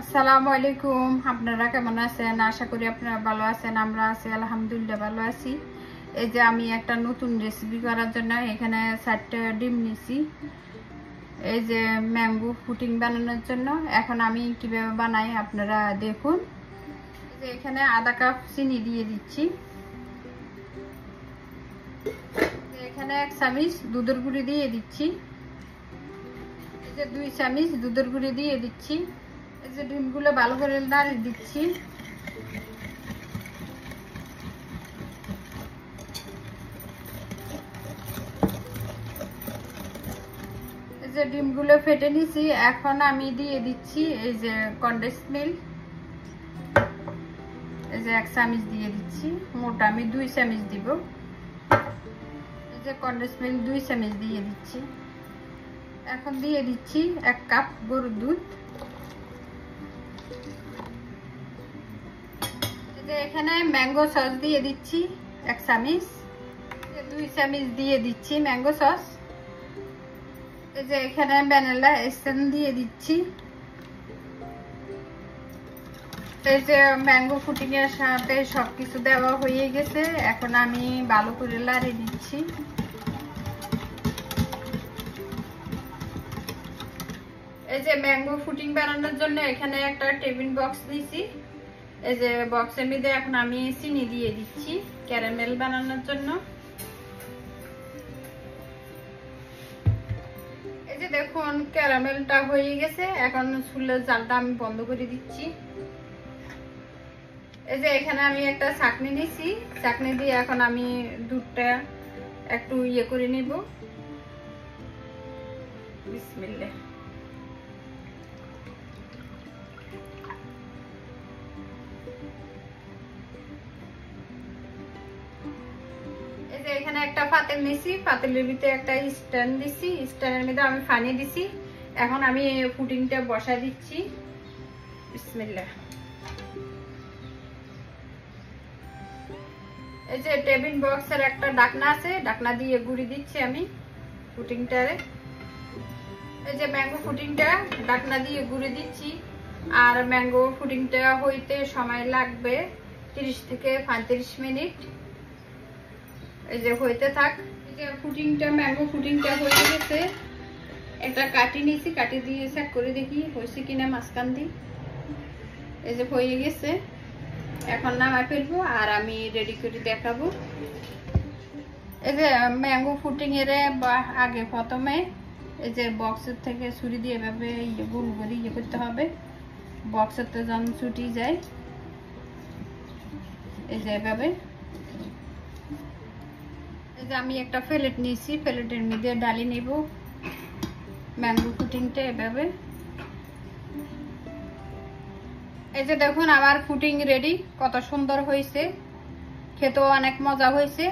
আসসালামু আলাইকুম। আপনারা কেমন আছেন? আশা করি আপনারা ভালো আছেন। আমরা আছি আলহামদুলিল্লাহ ভালো আছি। এই যে আমি একটা নতুন রেসিপি করার জন্য এখানে 4টা ডিম নিয়েছি, এই যে ম্যাঙ্গো পুডিং বানানোর জন্য। এখন আমি কিভাবে বানাই আপনারা দেখুন। এই যে এখানে আধা কাপ চিনি দিয়ে দিচ্ছি, এখানে 1 চামচ দুধের গুঁড়ি দিয়ে দিচ্ছি, এই যে 2 চামচ দুধের গুঁড়ি দিয়ে দিচ্ছি। এই যে ডিমগুলো ভালো করে নাড়িয়ে দিচ্ছি। এই যে ডিমগুলো ফেটে নিয়েছি, এখন আমি দিয়ে দিচ্ছি এই যে কনডেন্স মিল্ক, এই যে 1 চামচ দিয়ে দিচ্ছি, মোট আমি 2 চামচ দিব। এই যে কনডেন্স মিল্ক 2 চামচ দিয়ে দিচ্ছি। এখন দিয়ে দিচ্ছি 1 কাপ গরুর দুধ। এই যে এখানে ম্যাঙ্গো সস দিয়ে দিচ্ছি 1 চামচ, 2 চামচ দিয়ে দিচ্ছি ম্যাঙ্গো সস। এই যে এখানে ভ্যানিলা এসেন্স দিয়ে দিচ্ছি। এই যে ম্যাঙ্গো পুডিং এর সাথে সবকিছু দেওয়া হয়ে গেছে, এখন আমি ভালো করে নাড়িয়ে দিচ্ছি। এই যে ম্যাঙ্গো পুডিং বানানোর জন্য এখানে একটা টিফিন বক্স দিয়েছি, এই যে বক্সের মধ্যে এখন আমি চিনি দিয়ে দিচ্ছি ক্যারামেল বানানোর জন্য। এই যে দেখুন ক্যারামেলটা হয়ে গেছে, এখন চুলার জালটা আমি বন্ধ করে দিচ্ছি। এই যে এখানে আমি একটা ছাঁকনি নিয়েছি, ছাঁকনি দিয়ে এখন আমি দুধটা একটু করে নিব। বিসমিল্লাহ। এই যে এখানে একটা পাতিল নিয়েছি, পাতিলের ভিতরে একটা স্ট্যান্ড দিছি, স্ট্যান্ডের মধ্যে আমি পানি দিছি। এখন আমি পুডিংটা বসায় দিচ্ছি। বিসমিল্লাহ। এই যে টিফিন বক্সের একটা ঢাকনা আছে, ঢাকনা দিয়ে গুঁড়ি দিচ্ছি আমি পুডিংটারে। এই যে ম্যাঙ্গো পুডিংটা ঢাকনা দিয়ে গুঁড়ি দিচ্ছি। আর ম্যাঙ্গো পুডিংটা হইতে সময় লাগবে 30 থেকে 35 মিনিট। এই যে হইতে থাক। এই যে পুডিংটা ম্যাঙ্গো পুডিংটা হয়ে গেছে, একটা কাটি নিয়েছি, কাটি দিয়ে চেক করে দেখি হয়েছে কিনা মাঝখান দিয়ে। এই যে হয়ে গেছে, এখন নামাই ফেলবো আর আমি রেডি করে দেখাবো। এই যে ম্যাঙ্গো পুডিং এর আগে প্রথমে এই যে বক্সের থেকে ছুরি দিয়ে এভাবে গোল করে করতে হবে, বক্সের তো যেন ছুটি যায়। এই যে এভাবে। এই যে আমি একটা প্লেট নিয়েছি, প্লেটের মধ্যে ডালি নেব ম্যাঙ্গো পুডিংটা এভাবে। এই যে দেখুন আমার পুডিং রেডি, কত সুন্দর হয়েছে, খেতেও অনেক মজা হয়েছে।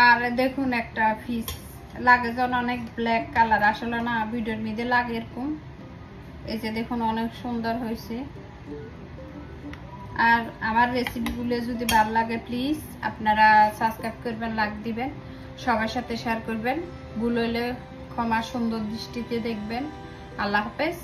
আর দেখুন একটা পিস লাগে যেন অনেক ব্ল্যাক কালার, আসলে না ভিডিওর মধ্যে লাগে এরকম। এই যে দেখুন অনেক সুন্দর হয়েছে। আর আমার রেসিপিগুলো যদি ভালো লাগে প্লিজ আপনারা সাবস্ক্রাইব করবেন, লাইক দিবেন, সবার সাথে শেয়ার করবেন। ভুল হলে ক্ষমা সুন্দর দৃষ্টিতে দেখবেন। আল্লাহ হাফেজ।